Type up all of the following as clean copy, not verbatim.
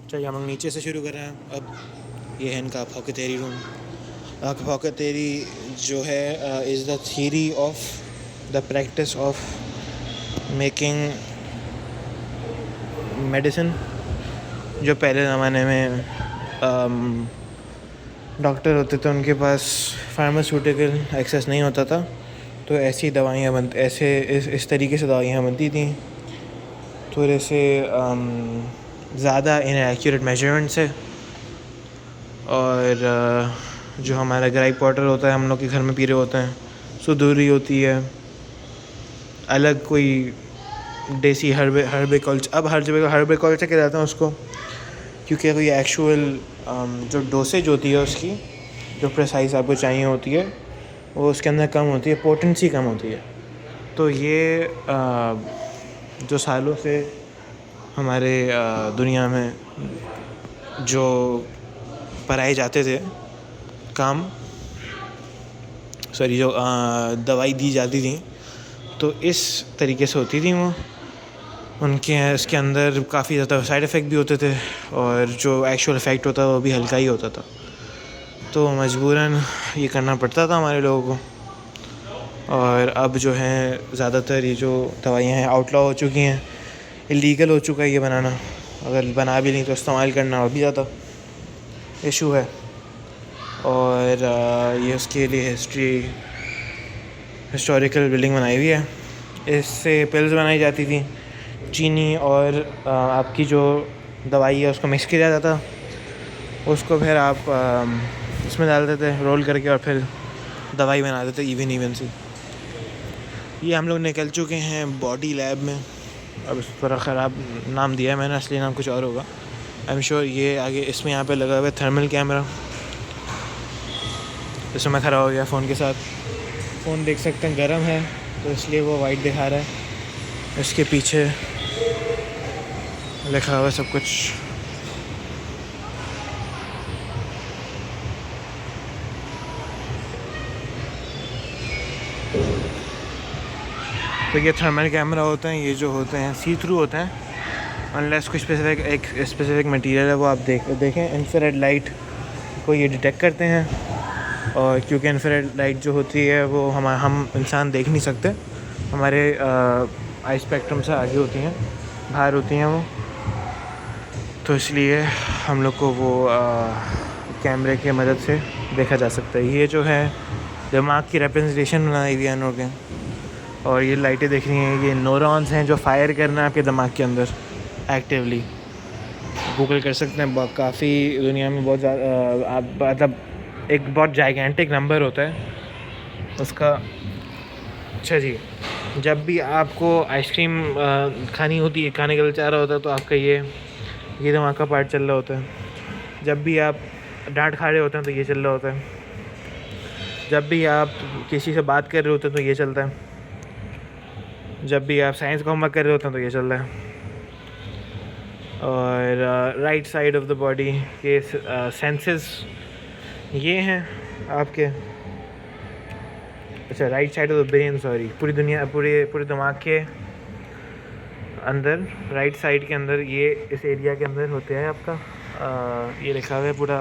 चलिए हम लोग नीचे से शुरू कर रहे हैं। अब ये है इनका अपोथेरी रूम। अपोथेरी जो है is the theory of the practice of making medicine. जो पहले ज़माने में डॉक्टर होते थे उनके पास फार्मास्यूटिकल एक्सेस नहीं होता था, तो ऐसी दवाइयाँ इस तरीके से दवाइयाँ बनती थी, थोड़े से ज़्यादा इनएक्यूरेट मेजरमेंट से। और जो हमारा ग्राइप वाटर होता है हम लोग के घर में पी रहे होते हैं, सुधूरी होती है अलग, कोई देसी हर्बिकल्चर। अब हर जगह हर्बिकल्चर के जाते हैं उसको, क्योंकि कोई एक्चुअल जो डोसेज होती है उसकी, जो प्रिसाइज आपको चाहिए होती है, वो उसके अंदर कम होती है, पोटेंसी कम होती है। तो ये जो सालों से हमारे दुनिया में जो पढ़ाए जाते थे जो दवाई दी जाती थी, तो इस तरीके से होती थी वो। इसके अंदर काफ़ी ज़्यादा साइड इफ़ेक्ट भी होते थे, और जो एक्चुअल इफ़ेक्ट होता वो भी हल्का ही होता था। तो मजबूरन ये करना पड़ता था हमारे लोगों को। और अब जो है ज़्यादातर ये जो दवाइयाँ हैं आउटलॉ हो चुकी हैं, इलीगल हो चुका है ये बनाना। अगर बना भी नहीं तो इस्तेमाल करना और भी ज़्यादा इशू है। और ये उसके लिए हिस्टोरिकल बिल्डिंग बनाई हुई है। इससे पिल्स बनाई जाती थी, चीनी और आपकी जो दवाई है उसको मिक्स किया जाता था, उसको फिर आप इसमें डालते थे रोल करके, और फिर दवाई बनाते थे इवन सी। ये हम लोग निकल चुके हैं बॉडी लैब में। अब थोड़ा ख़राब नाम दिया है मैंने, असली नाम कुछ और होगा आई एम श्योर। ये आगे इसमें यहाँ पे लगा हुआ है थर्मल कैमरा, इसमें मैं खड़ा हो गया फ़ोन के साथ। फ़ोन देख सकते हैं गर्म है, तो इसलिए वो वाइट दिखा रहा है। इसके पीछे लिखा हुआ है सब कुछ। तो ये थर्मल कैमरा होते हैं, ये जो होते हैं सी थ्रू होते हैं, अनलेस कुछ स्पेसिफिक मटेरियल है वो आप देखें। इंफ्रारेड लाइट को ये डिटेक्ट करते हैं, और क्योंकि इंफ्रारेड लाइट जो होती है वो हम इंसान देख नहीं सकते, हमारे आई स्पेक्ट्रम से आगे होती हैं, बाहर होती हैं वो, तो इसलिए हम लोग को वो कैमरे की मदद से देखा जा सकता है। ये जो है दिमाग की रिप्रेजेंटेशन बनाई हुई है इन लोगों के। और ये लाइटें देख रही हैं, ये न्यूरॉन्स हैं जो फायर करना है आपके दिमाग के अंदर एक्टिवली। गूगल कर सकते हैं, काफ़ी दुनिया में बहुत ज़्यादा आप मतलब एक बहुत जाइगेंटिक नंबर होता है उसका। अच्छा जी, जब भी आपको आइसक्रीम खानी होती है, खाने के लिए चाह रहा होता है, तो आपका ये दिमाग का पार्ट चल रहा होता है। जब भी आप डांट खा रहे होते हैं तो ये चल रहा होता है। जब भी आप किसी से बात कर रहे होते हैं तो ये चलता है। जब भी आप साइंस का होमवर्क कर रहे होते हैं तो ये चल रहा है। और right side of the body के सेंसेस ये हैं आपके। अच्छा, right side of the brain, sorry, पूरे दिमाग के अंदर, राइट साइड के अंदर, ये इस एरिया के अंदर होते हैं आपका। ये लिखा हुआ है पूरा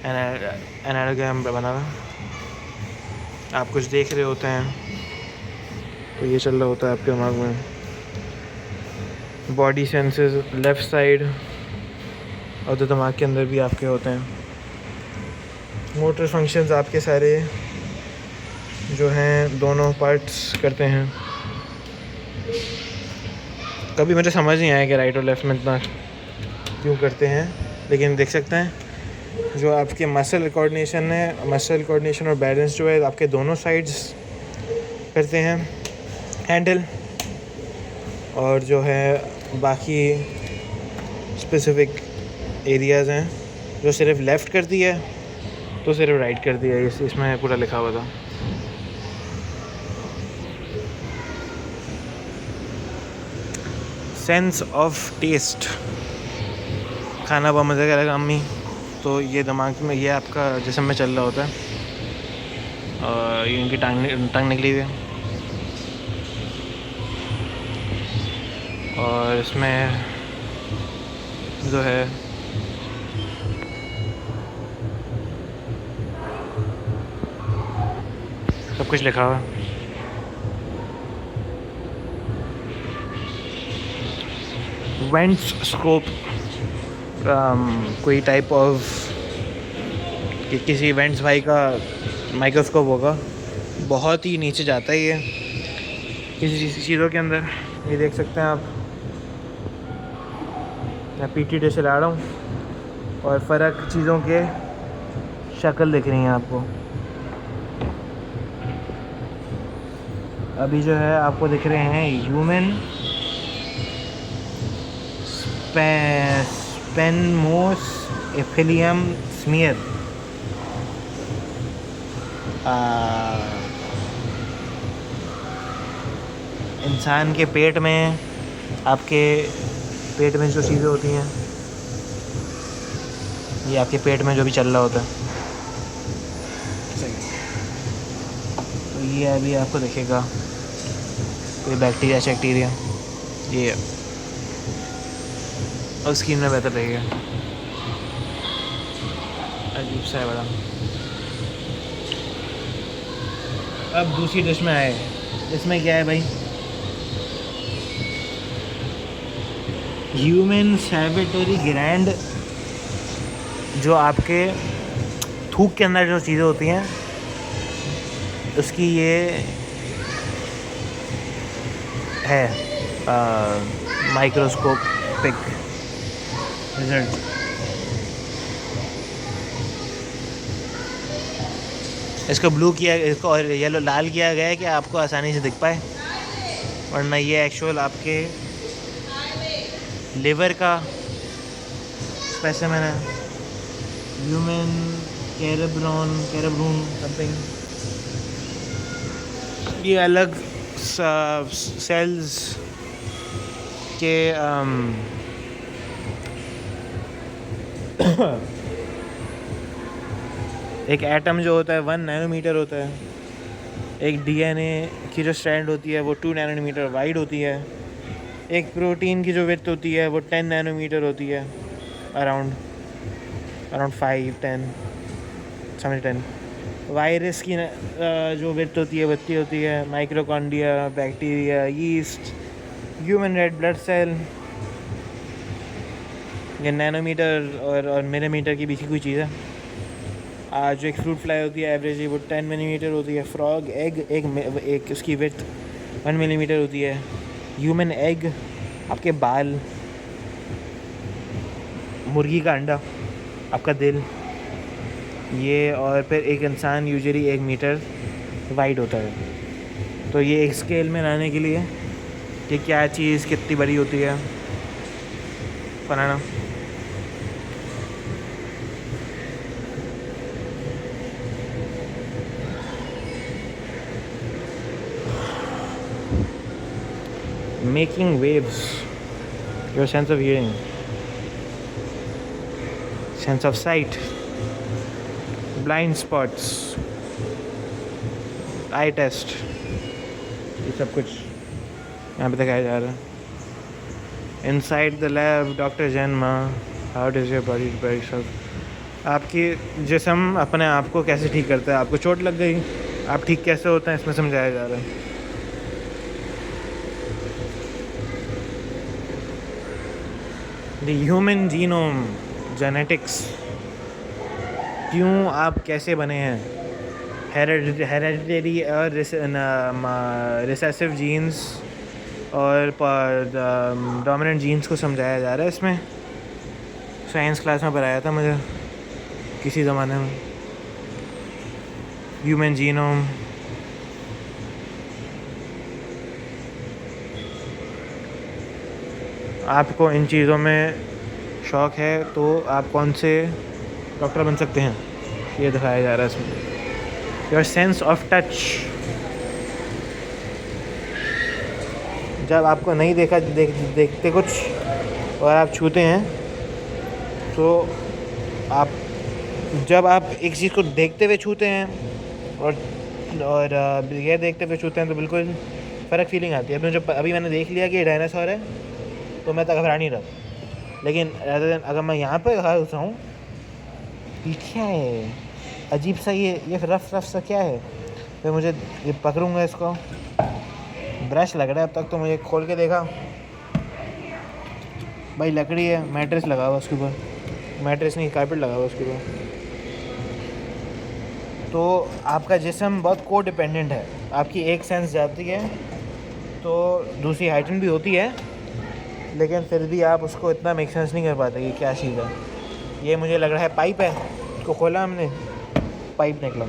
एनाग्राम बना हुआ। आप कुछ देख रहे होते हैं तो ये चल रहा होता है आपके दिमाग में। बॉडी सेंसेस लेफ़्ट साइड और तो दिमाग के अंदर भी आपके होते हैं। मोटर फंक्शंस आपके सारे जो हैं दोनों पार्ट्स करते हैं। कभी मुझे समझ नहीं आया कि राइट और लेफ़्ट में इतना क्यों करते हैं, लेकिन देख सकते हैं जो आपके मसल कोऑर्डिनेशन और बैलेंस जो है आपके दोनों साइड्स करते हैं हैंडल। और जो है बाकी स्पेसिफिक एरियाज़ हैं जो सिर्फ लेफ़्ट करती है तो सिर्फ राइट करती है। इसमें पूरा लिखा हुआ था। सेंस ऑफ टेस्ट, खाना बहुत मज़े करेगा अम्मी, तो ये दिमाग में ये आपका जिस्म में चल रहा होता है। और ये इनकी टांग निकली हुई है, और इसमें जो है सब कुछ लिखा हुआ है। वेंट्स स्कोप कोई टाइप ऑफ किसी वेंट्स भाई का माइक्रोस्कोप होगा। बहुत ही नीचे जाता है ये किसी चीज़ों के अंदर। ये देख सकते हैं आप, मैं पीटी से ला रहा हूँ और फ़र्क चीज़ों के शक्ल दिख रही हैं आपको। अभी जो है आपको दिख रहे हैं ह्यूमन स्पेनमोस एफिलियम स्मीयर। इंसान के पेट में, आपके पेट में जो चीज़ें होती हैं, ये आपके पेट में जो भी चल रहा होता है, तो ये अभी आपको दिखेगा कोई बैक्टीरिया शैक्टीरिया, ये और स्किन में बेहतर रहेगा। अजीब सा है बड़ा। अब दूसरी डिश में आए, इसमें क्या है भाई, ह्यूमन सैवेटरी ग्लैंड, जो आपके थूक के अंदर जो चीज़ें होती हैं उसकी ये है माइक्रोस्कोपिक रिजल्ट। इसको ब्लू किया, इसको और येलो लाल किया गया है कि आपको आसानी से दिख पाए, वरना ये एक्चुअल आपके लिवर का स्पेसिमेन है। Human cerebrum something. ये अलग सेल्स के एक एटम जो होता है 1 नैनोमीटर होता है। एक डीएनए की जो स्ट्रैंड होती है वो 2 नैनोमीटर वाइड होती है। एक प्रोटीन की जो विड्थ होती है वो 10 नैनोमीटर होती है, अराउंड 5-10 समझ 10। वायरस की जो विड्थ होती है वो इतनी होती है। Mitochondria, bacteria, yeast, human red blood cell, ये नैनोमीटर और मिलीमीटर के बीच की कोई चीज़ है। जो एक फ्रूट फ्लाई होती है एवरेज वो 10 मिलीमीटर होती है। फ्रॉग एग एक उसकी विड्थ 1 मिलीमीटर होती है। ह्यूमन एग, आपके बाल, मुर्गी का अंडा, आपका दिल, ये, और फिर एक इंसान यूजुअली 1 मीटर वाइड होता है। तो ये एक स्केल में लाने के लिए कि क्या चीज़ कितनी बड़ी होती है बनाना। Making waves, your sense of hearing, sense of sight, blind spots, eye test, ये सब कुछ यहाँ पे दिखाया जा रहा है। Inside the lab, Dr. Janma, how does your body repair itself? आपकी जिस्म अपने आप को कैसे ठीक करता है। आपको चोट लग गई, आप ठीक कैसे होते हैं, इसमें समझाया जा रहा है। The human genome, genetics, क्यों आप कैसे बने हैं, हेरेडिटरी और रिसेसिव जीन्स और डोमिनेंट जीन्स को समझाया जा रहा है इसमें। साइंस क्लास में पढ़ाया था मुझे किसी ज़माने में। ह्यूमन जीनोम, आपको इन चीज़ों में शौक़ है तो आप कौन से डॉक्टर बन सकते हैं, ये दिखाया जा रहा है इसमें। योर सेंस ऑफ टच, जब आपको नहीं देखते कुछ और आप छूते हैं, तो आप जब आप एक चीज़ को देखते हुए छूते हैं और ये देखते हुए छूते हैं तो बिल्कुल फ़र्क फीलिंग आती है। अभी मैंने देख लिया कि ये डायनासोर है तो मैं तो घबरा नहीं रहा, लेकिन अगर मैं यहाँ पर खड़ा हूँ, ये क्या है अजीब सा, ये रफ सा क्या है? फिर मुझे ये पकड़ूंगा इसको, ब्रश लग रहा है। अब तक तो मुझे खोल के देखा भाई, लकड़ी है, मैट्रेस लगा हुआ उसके ऊपर, मैट्रेस नहीं कारपेट लगा हुआ उसके ऊपर। तो आपका जिस्म बहुत को डिपेंडेंट है, आपकी एक सेंस जाती है तो दूसरी हाइटन भी होती है, लेकिन फिर भी आप उसको इतना मेक सेंस नहीं कर पाते कि क्या चीज़ है। ये मुझे लग रहा है पाइप है, इसको खोला हमने, पाइप निकला।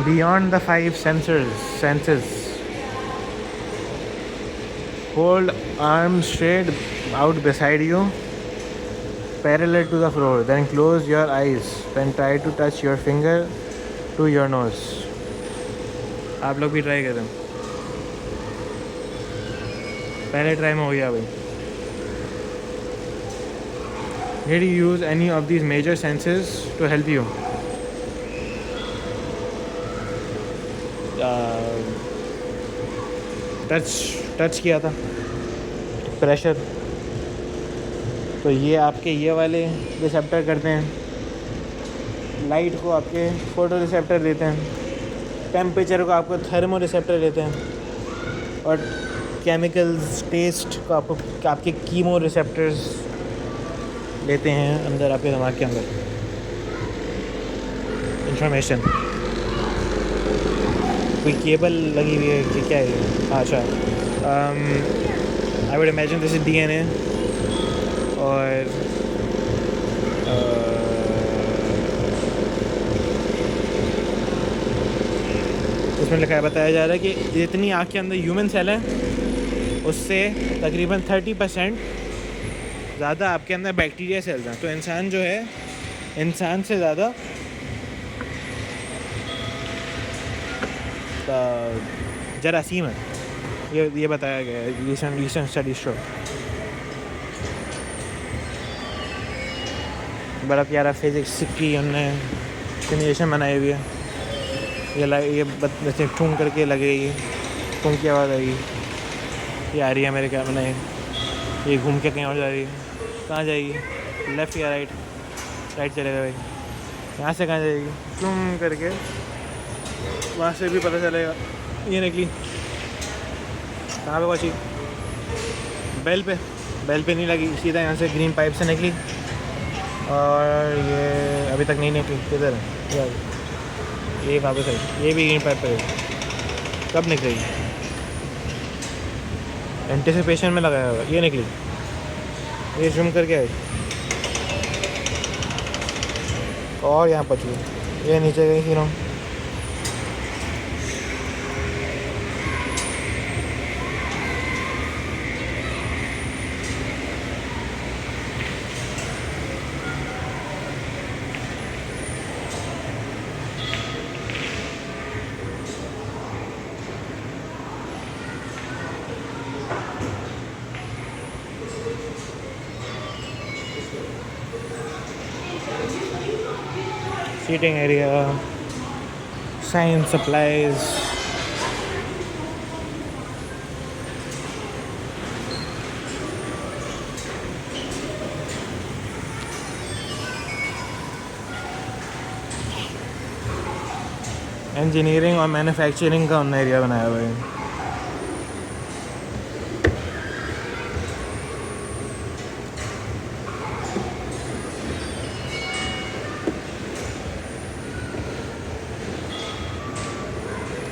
Beyond the five senses, hold arms straight out beside you, parallel to the floor. Then close your eyes. Then try to touch your finger to your nose. आप लोग भी ट्राई करें। पहले ट्राई में हो गया भाई। Did you use any of these major senses to help you? Touch किया था, प्रेशर, तो ये आपके ये वाले रिसेप्टर करते हैं, लाइट को आपके फोटो रिसेप्टर देते हैं, टेम्परेचर को आपको थर्मो रिसेप्टर देते हैं, और केमिकल्स टेस्ट को आपके कीमो रिसेप्टर्स लेते हैं अंदर आपके दिमाग के अंदर इंफॉर्मेशन। कोई केबल लगी हुई है कि क्या है? अच्छा, I would imagine this is DNA, और उसमें लिखा है, बताया जा रहा है कि जितनी आँख के अंदर ह्यूमन सेल है उससे तकरीबन 30% ज़्यादा आपके अंदर बैक्टीरिया सेल्स हैं। तो इंसान जो है, इंसान से ज़्यादा जरासीम है, ये बताया गया है रिसेंट स्टडी शो। बड़ा प्यारा फिजिक्स की उन्होंने सिमुलेशन बनाई हुई है। ये बच्चे ठूंग करके लग रही है, ठूंग की आवाज़ आएगी, ये आ रही है मेरे कैमरे में, ये घूम के कहीं और जा रही है। कहाँ जाएगी? लेफ़्ट या राइट? राइट चलेगा भाई। यहाँ से कहाँ जाएगी? ठूंग करके वहाँ से भी पता चलेगा। ये निकली कहाँ पे पहुँची? बेल पे नहीं लगी, सीधा यहाँ से ग्रीन पाइप से निकली, और ये अभी तक नहीं निकली। किधर है? ये वापस आई, ये भी ग्रीन पाइप पे कब निकलेगी? एंटिसिपेशन में लगाया हुआ, ये निकली, ये जूम करके आई, और यहाँ पहुँची, ये नीचे गई फिर हम। Seating area, science supplies, engineering और मैन्युफैक्चरिंग का उन्होंने एरिया बनाया हुआ है।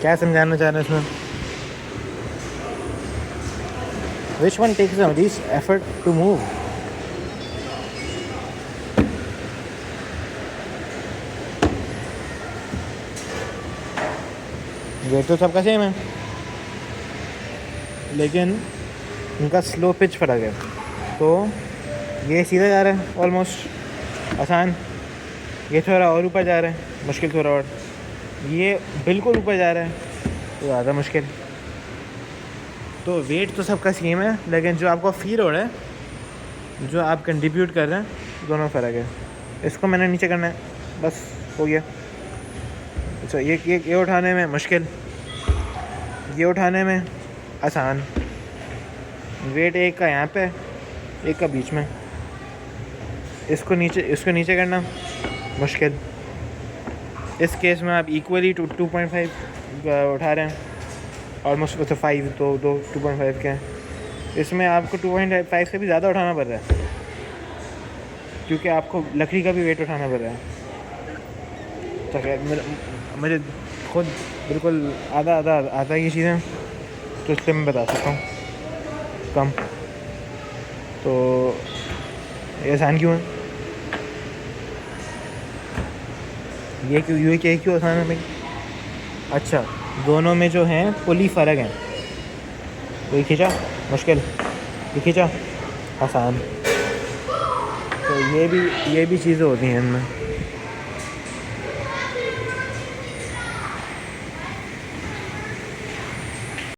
क्या समझाना चाह रहे हैं इसमें? Which one takes the least effort to move? ये तो सबका सेम है, लेकिन उनका स्लो पिच फर्क है। तो ये सीधा जा रहा है ऑलमोस्ट आसान, ये थोड़ा और ऊपर जा रहा है मुश्किल, थोड़ा और, ये बिल्कुल ऊपर जा रहा है तो ज़्यादा मुश्किल। तो वेट तो सबका सेम है, लेकिन जो आपको फील हो रहा है, जो आप कंट्रीब्यूट कर रहे हैं, दोनों फ़र्क है। इसको मैंने नीचे करना है, बस हो गया। अच्छा, ये उठाने में मुश्किल, ये उठाने में आसान। वेट एक का यहाँ पे, एक का बीच में, इसको नीचे करना मुश्किल। इस केस में आप इक्वली 2.5 उठा रहे हैं, ऑलमोस्ट 5 तो 2.5 के हैं। इसमें आपको 2.5 से भी ज़्यादा उठाना पड़ रहा है, क्योंकि आपको लकड़ी का भी वेट उठाना पड़ रहा है। तो खैर मुझे खुद बिल्कुल आधा आता है ये चीज़ें, तो इसलिए मैं बता सकता हूँ कम। तो ये आसान क्यों है, ये क्यों आसान है भाई? अच्छा, दोनों में जो हैं पुली फ़र्क है। ये खींचा मुश्किल, ये खींचा आसान। तो ये भी चीज़ें होती हैं इनमें।